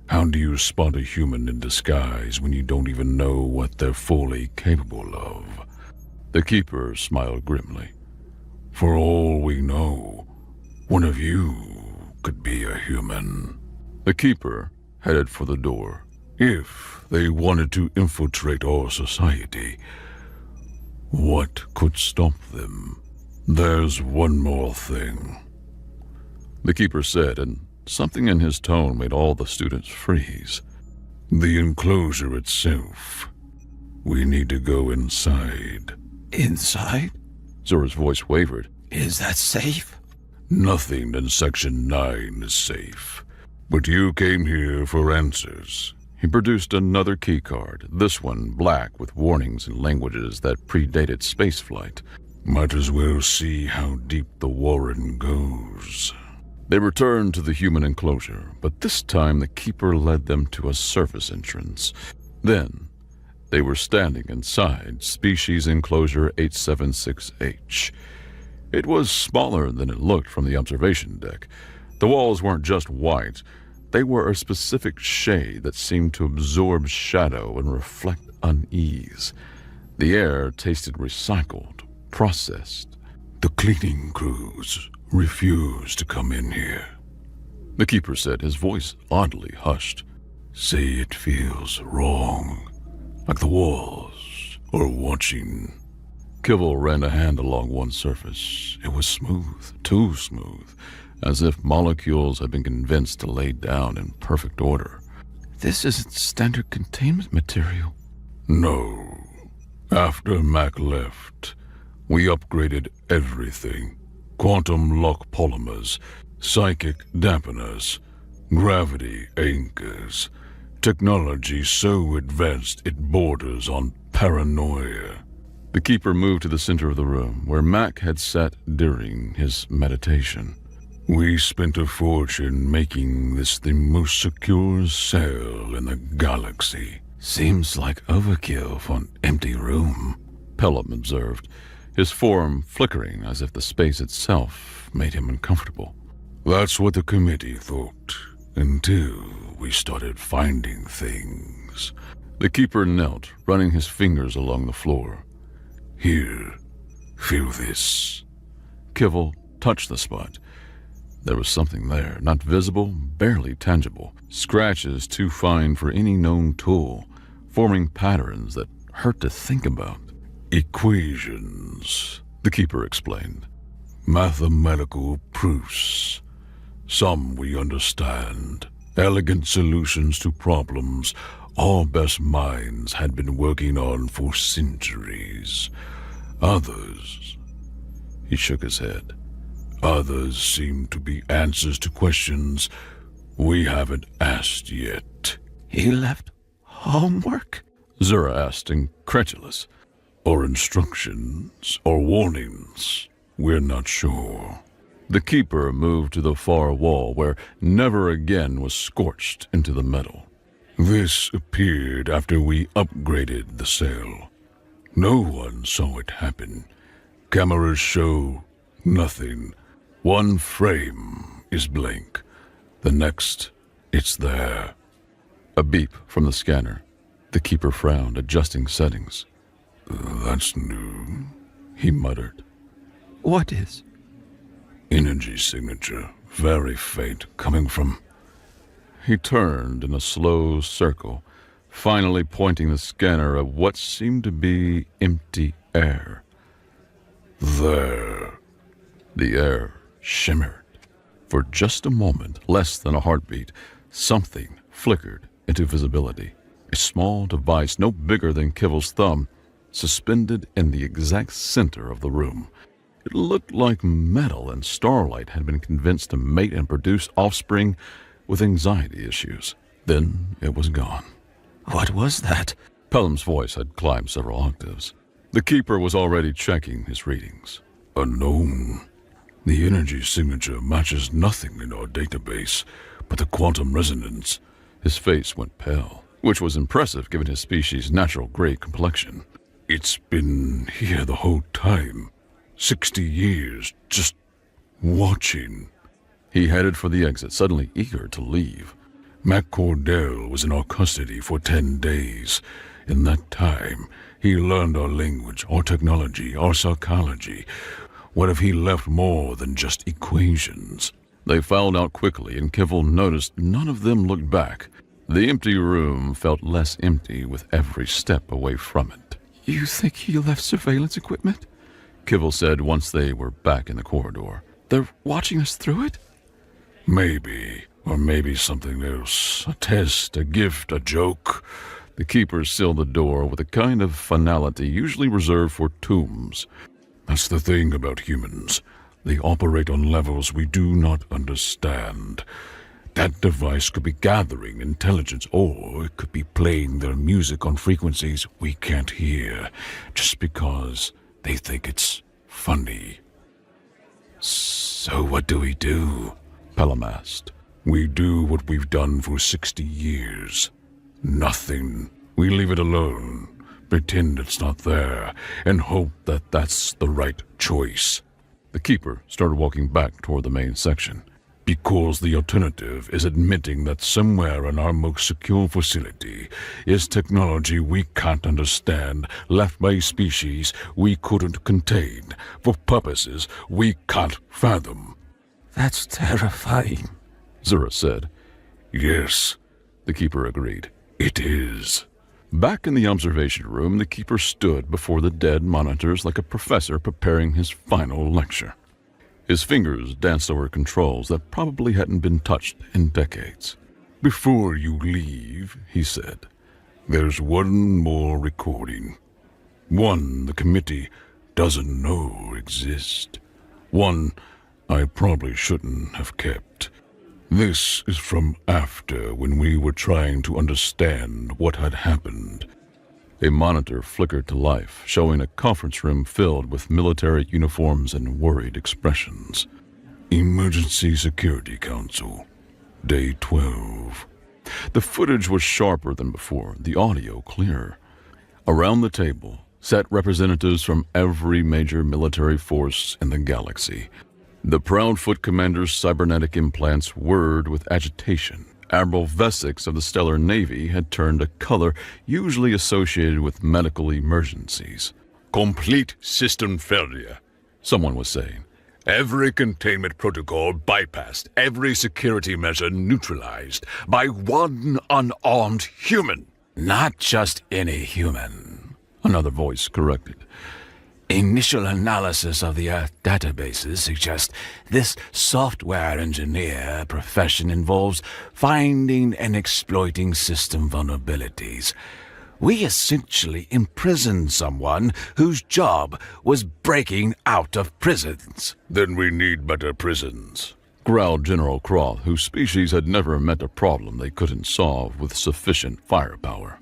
How do you spot a human in disguise when you don't even know what they're fully capable of?
The Keeper smiled grimly.
For all we know, one of you could be a human.
The Keeper headed for the door.
If they wanted to infiltrate our society, what could stop them? There's one more thing,
the Keeper said, and something in his tone made all the students freeze.
The enclosure itself. We need to go inside.
Inside?
Zora's voice wavered.
Is that safe?
Nothing in Section 9 is safe. But you came here for answers.
He produced another key card, this one black with warnings in languages that predated spaceflight.
Might as well see how deep the warren goes.
They returned to the human enclosure, but this time the Keeper led them to a surface entrance. Then, They were standing inside species enclosure 876H. It was smaller than it looked from the observation deck. The walls weren't just white. They were a specific shade that seemed to absorb shadow and reflect unease. The air tasted recycled, processed.
The cleaning crews refuse to come in here.
The keeper said, his voice oddly hushed.
Say it feels wrong, like the walls are watching.
Kivil ran a hand along one surface. It was smooth, too smooth, as if molecules had been convinced to lay down in perfect order.
This isn't standard containment material.
No. After Mac left, we upgraded everything. Quantum lock polymers, psychic dampeners, gravity anchors. Technology so advanced it borders on paranoia.
The keeper moved to the center of the room, where Mac had sat during his meditation.
We spent a fortune making this the most secure cell in the galaxy.
Seems like overkill for an empty room,
Pelham observed, his form flickering as if the space itself made him uncomfortable.
That's what the committee thought, until we started finding things.
The keeper knelt, running his fingers along the floor.
Here, feel this.
Kivil touched the spot. There was something there, not visible, barely tangible. Scratches too fine for any known tool, forming patterns that hurt to think about.
Equations,
the keeper explained.
Mathematical proofs. Some we understand. Elegant solutions to problems our best minds had been working on for centuries. Others, he shook his head, others seem to be answers to questions we haven't asked yet.
He left homework?
Zura asked, incredulous.
Or instructions, or warnings. We're not sure.
The keeper moved to the far wall, where never again was scorched into the metal.
This appeared after we upgraded the cell. No one saw it happen. Cameras show nothing. One frame is blank. The next, it's there.
A beep from the scanner. The keeper frowned, adjusting settings.
That's new,
he muttered.
What is?
Energy signature, very faint, coming from...
He turned in a slow circle, finally pointing the scanner at what seemed to be empty air.
There.
The air shimmered. For just a moment, less than a heartbeat, something flickered into visibility. A small device no bigger than Kivil's thumb, suspended in the exact center of the room. It looked like metal, and Starlight had been convinced to mate and produce offspring with anxiety issues. Then it was gone.
What was that?
Pelham's voice had climbed several octaves. The keeper was already checking his readings.
Unknown. The energy signature matches nothing in our database, but the quantum resonance.
His face went pale, which was impressive given his species' natural gray complexion.
It's been here the whole time. 60 years, just watching.
He headed for the exit, suddenly eager to leave.
Mac Cordell was in our custody for 10 days. In that time, he learned our language, our technology, our psychology. What if he left more than just equations?
They filed out quickly, and Kivil noticed none of them looked back. The empty room felt less empty with every step away from it.
You think he left surveillance equipment?
Kivil said once they were back in the corridor.
They're watching us through it?
Maybe. Or maybe something else. A test, a gift, a joke.
The keeper sealed the door with a kind of finality usually reserved for tombs.
That's the thing about humans. They operate on levels we do not understand. That device could be gathering intelligence, or it could be playing their music on frequencies we can't hear, just because they think it's funny.
So what do we do?
Pelham asked.
We do what we've done for 60 years. Nothing. We leave it alone. Pretend it's not there, and hope that that's the right choice.
The Keeper started walking back toward the main section.
Because the alternative is admitting that somewhere in our most secure facility is technology we can't understand, left by species we couldn't contain, for purposes we can't fathom.
That's terrifying,
Zura said.
Yes,
The Keeper agreed.
it is.
Back in the observation room, the Keeper stood before the dead monitors like a professor preparing his final lecture. His fingers danced over controls that probably hadn't been touched in decades.
Before you leave, he said, there's one more recording. One the committee doesn't know exists. One I probably shouldn't have kept. This is from after, when we were trying to understand what had happened.
A monitor flickered to life, showing a conference room filled with military uniforms and worried expressions.
Emergency Security Council, Day 12.
The footage was sharper than before, the audio clearer. Around the table sat representatives from every major military force in the galaxy. The Proudfoot Commander's cybernetic implants whirred with agitation. Admiral Vesics of the Stellar Navy had turned a color usually associated with medical emergencies.
Complete system failure,
Someone was saying.
Every containment protocol bypassed, every security measure neutralized by one unarmed human.
not just any human.
Another voice corrected.
Initial analysis of the Earth databases suggests this software engineer profession involves finding and exploiting system vulnerabilities. We essentially imprisoned someone whose job was breaking out of prisons.
Then we need better prisons,
Growled General Croth, whose species had never met a problem they couldn't solve with sufficient firepower.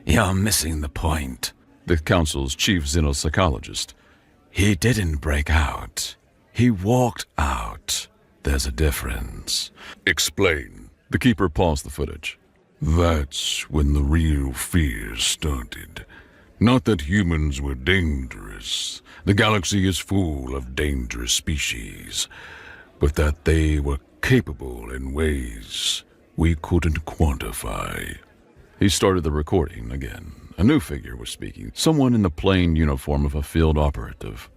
You're missing the point.
The Council's chief xenopsychologist.
He didn't break out. He walked out. There's a difference.
Explain.
The Keeper paused the footage.
That's when the real fear started. Not that humans were dangerous. The galaxy is full of dangerous species. But that they were capable in ways we couldn't quantify.
He started the recording again. A new figure was speaking, someone in the plain uniform of a field operative.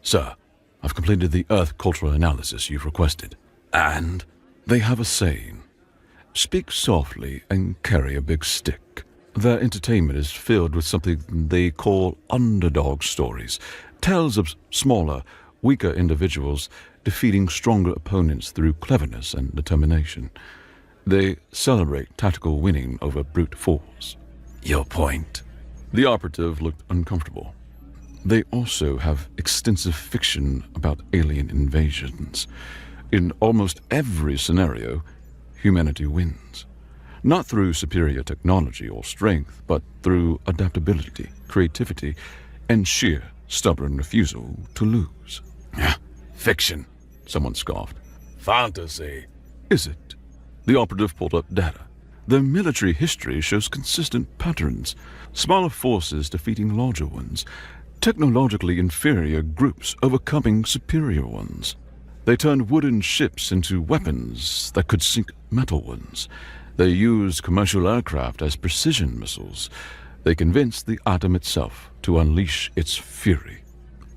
Sir, I've completed the Earth cultural analysis you've requested.
And
They have a saying. Speak softly and carry a big stick. Their entertainment is filled with something they call underdog stories. Tales of smaller, weaker individuals defeating stronger opponents through cleverness and determination. They celebrate tactical winning over brute force.
your point.
The operative looked uncomfortable. They also have extensive fiction about alien invasions. In almost every scenario, humanity wins. Not through superior technology or strength, but through adaptability, creativity, and sheer stubborn refusal to lose.
Fiction.
Someone scoffed.
Fantasy.
Is it? The operative pulled up data. Their military history shows consistent patterns. Smaller forces defeating larger ones. Technologically inferior groups overcoming superior ones. They turned wooden ships into weapons that could sink metal ones. They used commercial aircraft as precision missiles. They convinced the atom itself to unleash its fury.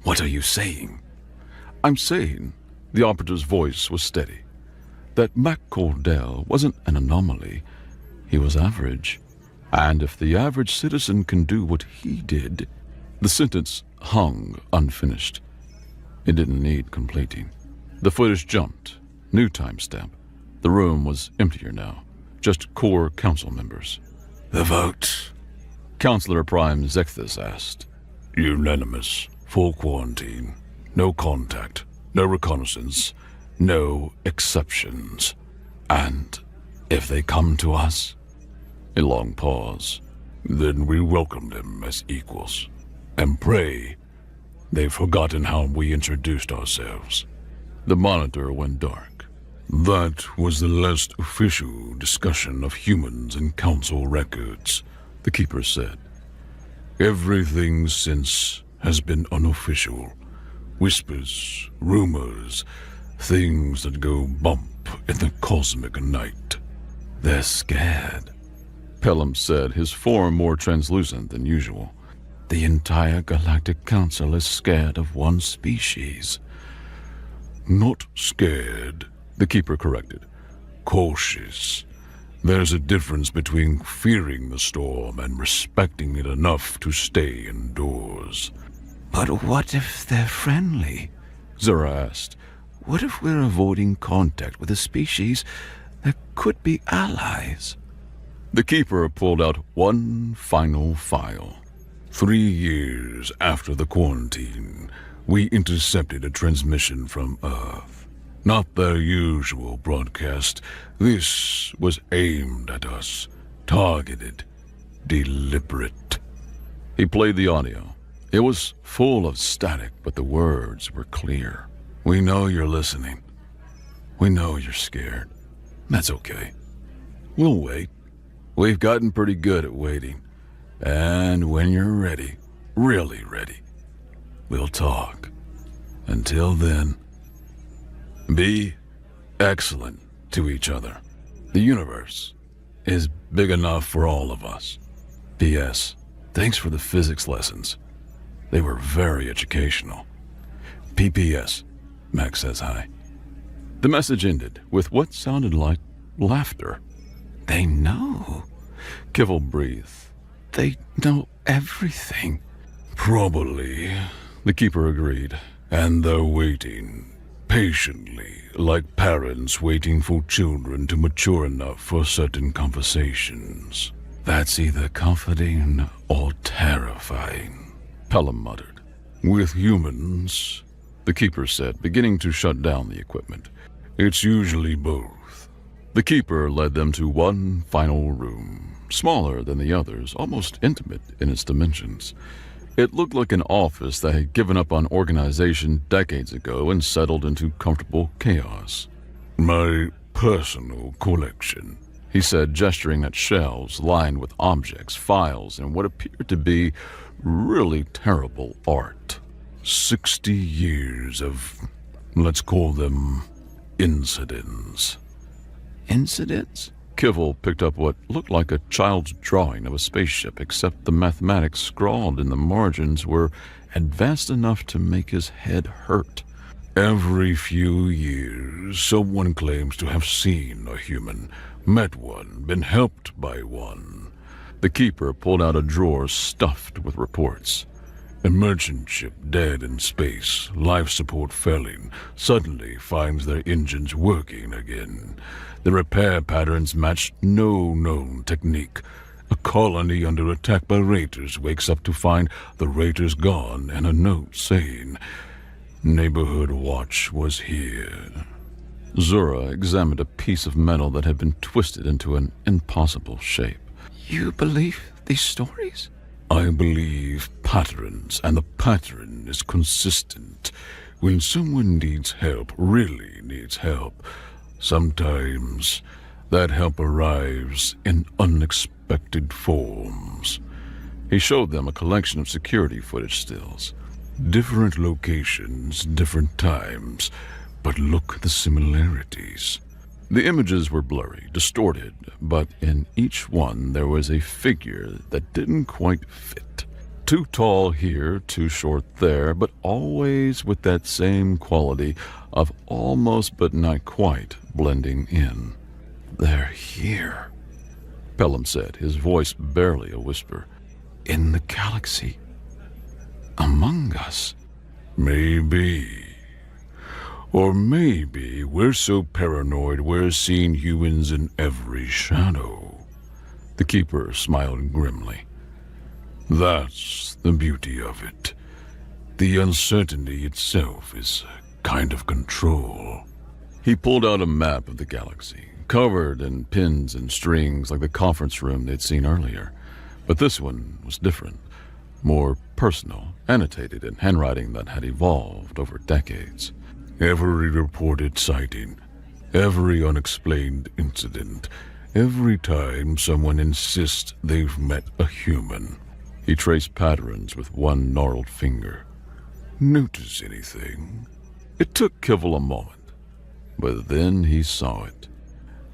What are you saying?
I'm saying, the operative's voice was steady, that Mac Cordell wasn't an anomaly. He was average. And if the average citizen can do what he did, the sentence hung unfinished. It didn't need completing. The footage jumped. New timestamp. The room was emptier now. Just core council members.
The vote.
Counselor Prime Zecthus asked.
Unanimous. Full quarantine. No contact. No reconnaissance. No exceptions.
And if they come to us? A long pause.
Then we welcome them as equals. And pray they've forgotten how we introduced ourselves.
The monitor went dark.
That was the last official discussion of humans in council records,
The Keeper said.
Everything since has been unofficial. Whispers, rumors, things that go bump in the cosmic night.
They're scared, Pelham said, his form more translucent than usual. The entire Galactic Council is scared of one species.
Not scared,
the Keeper corrected.
Cautious. There's a difference between fearing the storm and respecting it enough to stay indoors.
But what if they're friendly?
Zura asked.
What if we're avoiding contact with a species that could be allies?
The Keeper pulled out one final file.
3 years after the quarantine, we intercepted a transmission from Earth. Not their usual broadcast. This was aimed at us. Targeted. Deliberate.
He played the audio. It was full of static, but the words were clear.
We know you're listening.
We know you're scared. That's okay. We'll wait. We've gotten pretty good at waiting. And when you're ready, really ready, we'll talk. Until then, be excellent to each other. The universe is big enough for all of us. P.S. Thanks for the physics lessons. They were very educational. P.P.S. Max says hi. The message ended with what sounded like laughter.
They know.
Kivil breathed.
They know everything.
Probably,
the Keeper agreed.
And they're waiting, patiently, like parents waiting for children to mature enough for certain conversations.
That's either comforting or terrifying, Pelham muttered.
With humans,
the Keeper said, beginning to shut down the equipment.
It's usually both.
The Keeper led them to one final room, smaller than the others, almost intimate in its dimensions. It looked like an office that had given up on organization decades ago and settled into comfortable chaos.
My personal collection,
he said, gesturing at shelves lined with objects, files, and what appeared to be really terrible art.
60 years of, let's call them, incidents.
Incidents?
Kivil picked up what looked like a child's drawing of a spaceship, except the mathematics scrawled in the margins were advanced enough to make his head hurt.
Every few years, someone claims to have seen a human, met one, been helped by one.
The Keeper pulled out a drawer stuffed with reports.
A merchant ship dead in space, life support failing, suddenly finds their engines working again. The repair patterns match no known technique. A colony under attack by raiders wakes up to find the raiders gone and a note saying, "Neighborhood Watch was here."
Zura examined a piece of metal that had been twisted into an impossible shape.
You believe these stories?
I believe patterns, and the pattern is consistent. When someone needs help, really needs help, sometimes that help arrives in unexpected forms.
He showed them a collection of security footage stills.
Different locations, different times, but look at the similarities.
The images were blurry, distorted, but in each one there was a figure that didn't quite fit. Too tall here, too short there, but always with that same quality of almost but not quite blending in.
They're here,
Pelham said, his voice barely a whisper.
In the galaxy. Among us.
Maybe. Or maybe we're so paranoid we're seeing humans in every shadow.
The Keeper smiled grimly.
That's the beauty of it. The uncertainty itself is a kind of control.
He pulled out a map of the galaxy, covered in pins and strings like the conference room they'd seen earlier. But this one was different, more personal, annotated in handwriting that had evolved over decades.
Every reported sighting, every unexplained incident, every time someone insists they've met a human.
He traced patterns with one gnarled finger.
Notice anything?
It took Kivil a moment, but then he saw it.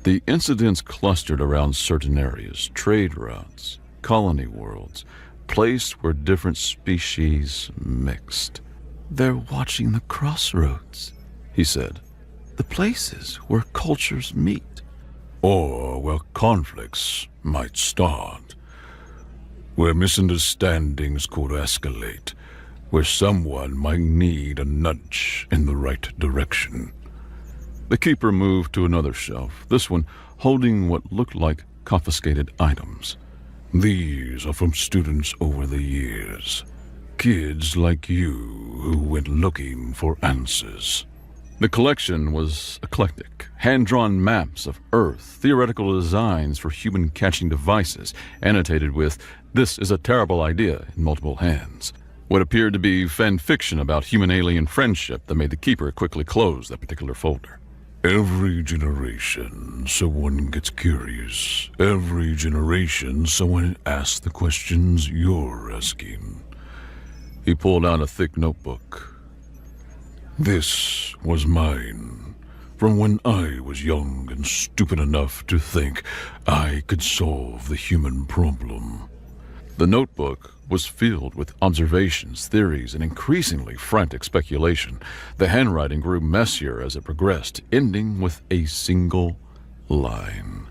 The incidents clustered around certain areas, trade routes, colony worlds, placed where different species mixed. "They're watching the crossroads," he said. "The places where cultures meet."
Or where conflicts might start. Where misunderstandings could escalate. Where someone might need a nudge in the right direction.
The keeper moved to another shelf, this one holding what looked like confiscated items.
These are from students over the years. Kids like you who went looking for answers.
The collection was eclectic. Hand-drawn maps of Earth, theoretical designs for human-catching devices, annotated with, "This is a terrible idea," in multiple hands. What appeared to be fan fiction about human-alien friendship that made the keeper quickly close that particular folder.
Every generation, someone gets curious. Every generation, someone asks the questions you're asking.
He pulled out a thick notebook.
This was mine, from when I was young and stupid enough to think I could solve the human problem.
The notebook was filled with observations, theories, and increasingly frantic speculation. The handwriting grew messier as it progressed, ending with a single line.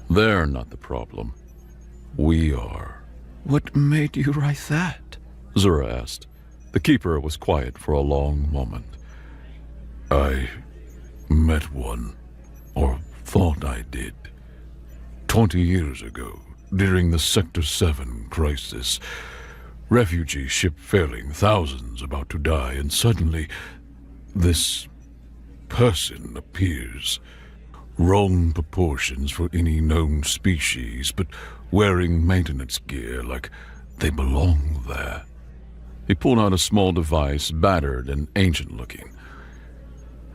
"They're not the problem. We are."
What made you write that?
Zura asked. The keeper was quiet for a long moment.
I met one, or thought I did, 20 years ago, during the Sector 7 crisis. Refugee ship failing, thousands about to die, and suddenly this person appears. Wrong proportions for any known species, but wearing maintenance gear like they belong there.
He pulled out a small device, battered and ancient-looking.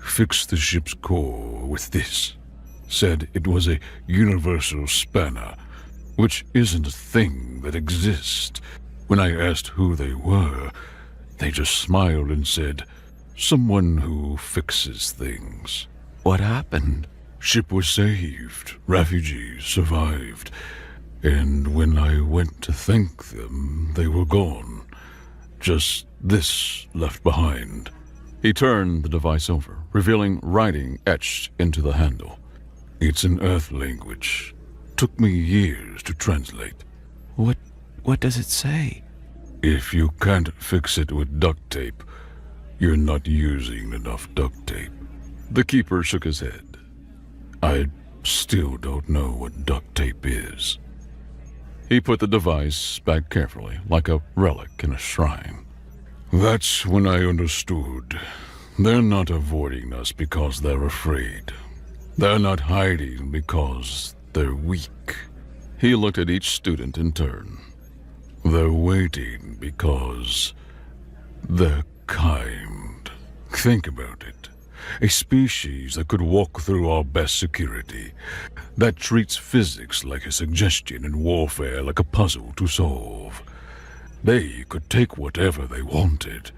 Fixed the ship's core with this. Said it was a universal spanner, which isn't a thing that exists. When I asked who they were, they just smiled and said, "Someone who fixes things."
What happened?
Ship was saved, refugees survived, and when I went to thank them, they were gone. Just this left behind.
He turned the device over, revealing writing etched into the handle.
It's an Earth language. Took me years to translate.
What does it say?
If you can't fix it with duct tape, you're not using enough duct tape.
The keeper shook his head.
I still don't know what duct tape is.
He put the device back carefully, like a relic in a shrine.
That's when I understood. They're not avoiding us because they're afraid. They're not hiding because they're weak.
He looked at each student in turn.
They're waiting because they're kind. Think about it. A species that could walk through our best security, that treats physics like a suggestion and warfare like a puzzle to solve. They could take whatever they wanted.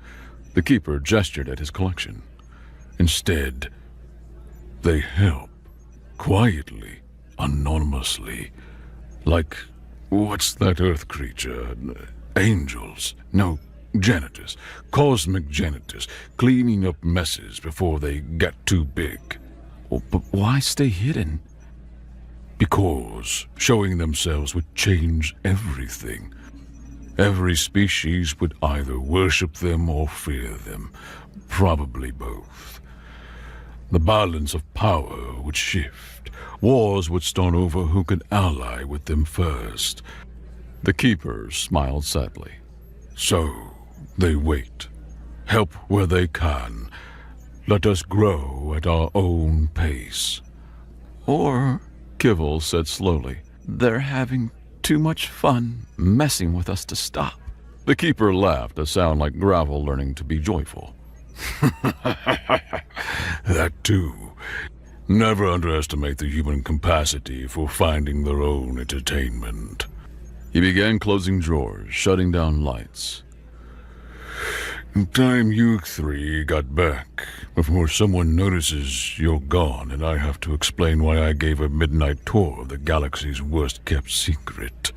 The keeper gestured at his collection.
Instead, they help, quietly, anonymously, like, what's that Earth creature? Angels. No, janitors. Cosmic janitors, cleaning up messes before they get too big.
Well, but why stay hidden?
Because showing themselves would change everything. Every species would either worship them or fear them, probably both. The balance of power would shift. Wars would start over who could ally with them first.
The keeper smiled sadly.
So, they wait. Help where they can. Let us grow at our own pace.
Or, Kivil said slowly,
they're having too much fun messing with us to stop.
The keeper laughed, a sound like gravel learning to be joyful.
That too. Never underestimate the human capacity for finding their own entertainment.
He began closing drawers, shutting down lights.
Time you three got back, before someone notices you're gone and I have to explain why I gave a midnight tour of the galaxy's worst-kept secret.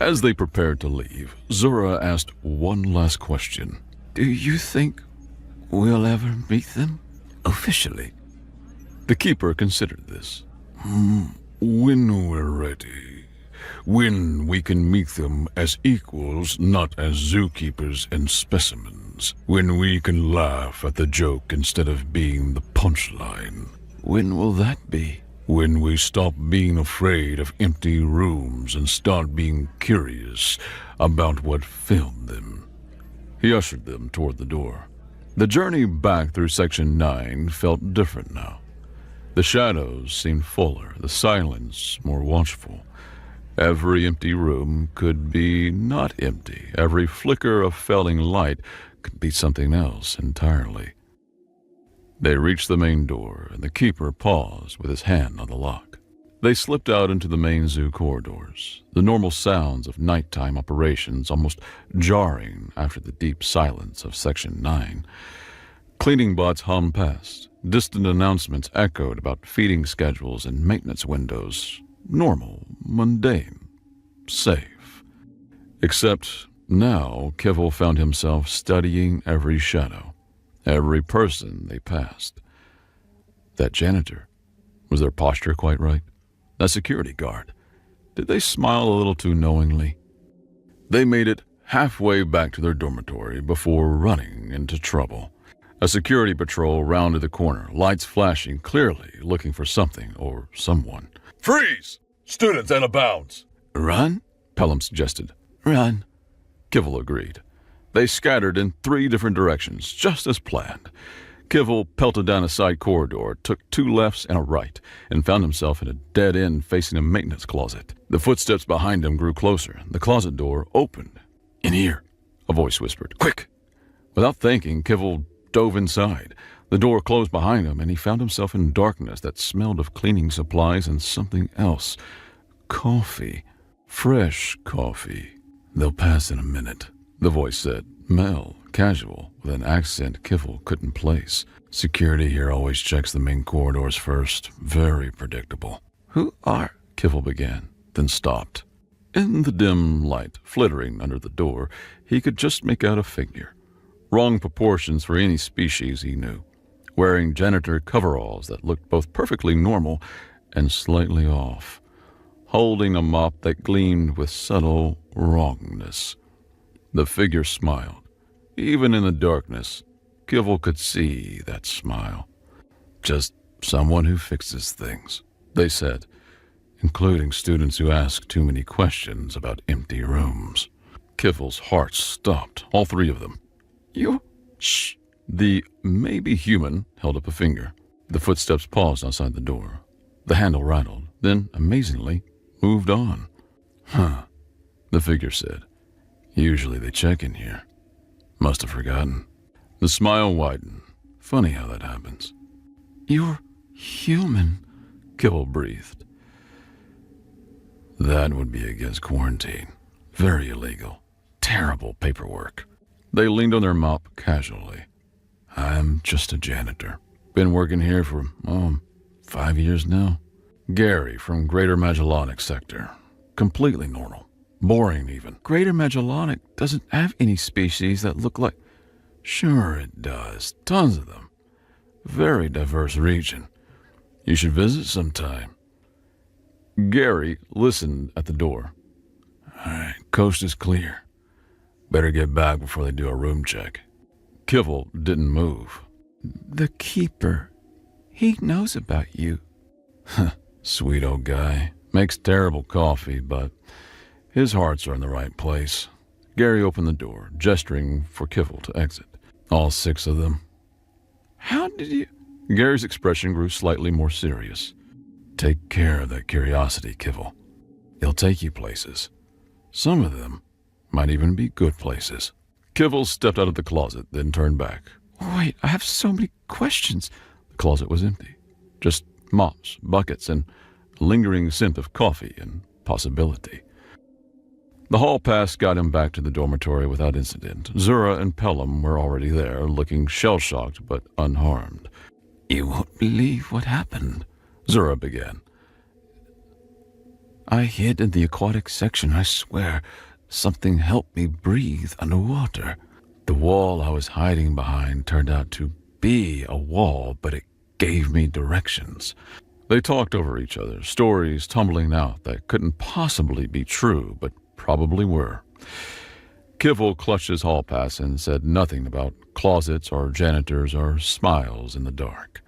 As they prepared to leave, Zura asked one last question.
Do you think we'll ever meet them? Officially?
The Keeper considered this.
When we're ready. When we can meet them as equals, not as zookeepers and specimens. When we can laugh at the joke instead of being the punchline.
When will that be?
When we stop being afraid of empty rooms and start being curious about what filled them.
He ushered them toward the door. The journey back through Section 9 felt different now. The shadows seemed fuller, the silence more watchful. Every empty room could be not empty. Every flicker of failing light could be something else entirely. They reached the main door, and the Keeper paused with his hand on the lock. They slipped out into the main zoo corridors, the normal sounds of nighttime operations almost jarring after the deep silence of Section 9. Cleaning bots hummed past. Distant announcements echoed about feeding schedules and maintenance windows. Normal, mundane, safe. Except now Kivil found himself studying every shadow, every person they passed. That janitor, was their posture quite right? That security guard, did they smile a little too knowingly? They made it halfway back to their dormitory before running into trouble. A security patrol rounded the corner, lights flashing, clearly looking for something or someone.
Freeze! Students out of bounds!
Run?
Pelham suggested.
Run.
Kivil agreed. They scattered in 3 different directions, just as planned. Kivil pelted down a side corridor, took 2 lefts and a right, and found himself in a dead end facing a maintenance closet. The footsteps behind him grew closer. The closet door opened.
In here,
a voice whispered. Quick! Without thinking, Kivil dove inside. The door closed behind him, and he found himself in darkness that smelled of cleaning supplies and something else. Coffee. Fresh coffee.
They'll pass in a minute,
the voice said. Male, casual, with an accent Kivil couldn't place.
Security here always checks the main corridors first. Very predictable.
Who are? Kivil began, then stopped. In the dim light flittering under the door, he could just make out a figure. Wrong proportions for any species he knew, wearing janitor coveralls that looked both perfectly normal and slightly off, holding a mop that gleamed with subtle wrongness. The figure smiled. Even in the darkness, Kivil could see that smile.
Just someone who fixes things,
they said,
including students who ask too many questions about empty rooms.
Kivil's heart stopped, all 3 of them.
You?
Shh. The maybe human held up a finger. The footsteps paused outside the door. The handle rattled, then, amazingly, moved on.
Huh,
the figure said.
Usually they check in here. Must have forgotten.
The smile widened. Funny how that happens.
You're human,
Kivil breathed.
That would be against quarantine. Very illegal. Terrible paperwork.
They leaned on their mop casually.
I'm just a janitor. Been working here for, 5 years now.
Gary from Greater Magellanic Sector. Completely normal. Boring, even.
Greater Magellanic doesn't have any species that look like...
Sure it does. Tons of them. Very diverse region. You should visit sometime. Gary listened at the door.
All right, coast is clear. Better get back before they do a room check.
Kivil didn't move.
The Keeper, he knows about you.
Sweet old guy. Makes terrible coffee, but his hearts are in the right place. Gary opened the door, gesturing for Kivil to exit. All 6 of them.
How did you...
Gary's expression grew slightly more serious.
Take care of that curiosity, Kivil. It'll take you places.
Some of them might even be good places. Kivil stepped out of the closet, then turned back.
Wait, I have so many questions.
The closet was empty. Just mops, buckets, and a lingering scent of coffee and possibility. The hall pass got him back to the dormitory without incident. Zura and Pelham were already there, looking shell-shocked but unharmed.
You won't believe what happened,
Zura began.
I hid in the aquatic section, I swear. Something helped me breathe underwater. The wall I was hiding behind turned out to be a wall, but it gave me directions.
They talked over each other, stories tumbling out that couldn't possibly be true, but probably were. Kivil clutched his hall pass and said nothing about closets or janitors or smiles in the dark.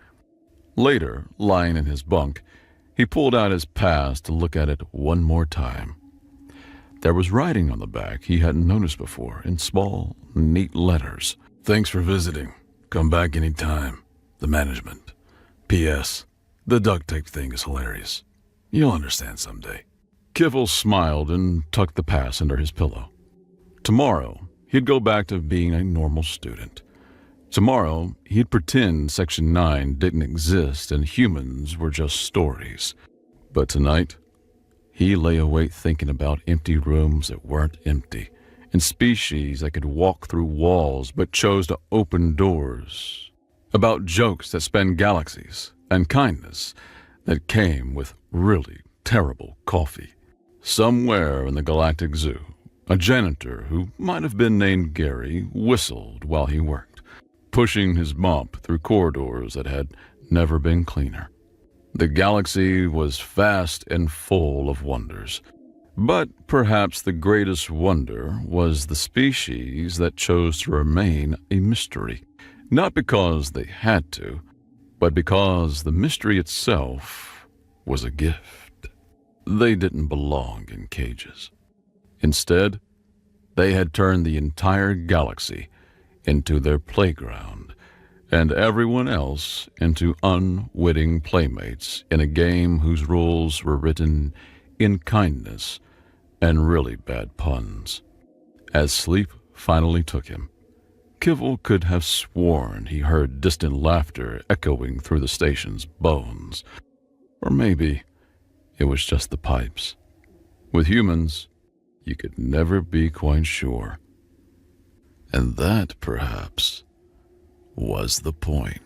Later, lying in his bunk, he pulled out his pass to look at it one more time. There was writing on the back he hadn't noticed before, in small, neat letters.
Thanks for visiting. Come back any time. The management. P.S. The duct tape thing is hilarious. You'll understand someday.
Kivil smiled and tucked the pass under his pillow. Tomorrow, he'd go back to being a normal student. Tomorrow, he'd pretend Section 9 didn't exist and humans were just stories. But tonight, he lay awake thinking about empty rooms that weren't empty, and species that could walk through walls but chose to open doors. About jokes that spanned galaxies, and kindness that came with really terrible coffee. Somewhere in the Galactic Zoo, a janitor who might have been named Gary whistled while he worked, pushing his mop through corridors that had never been cleaner. The galaxy was vast and full of wonders, but perhaps the greatest wonder was the species that chose to remain a mystery, not because they had to, but because the mystery itself was a gift. They didn't belong in cages. Instead, they had turned the entire galaxy into their playground, and everyone else into unwitting playmates in a game whose rules were written in kindness and really bad puns. As sleep finally took him, Kivil could have sworn he heard distant laughter echoing through the station's bones. Or maybe it was just the pipes. With humans, you could never be quite sure. And that, perhaps, was the point.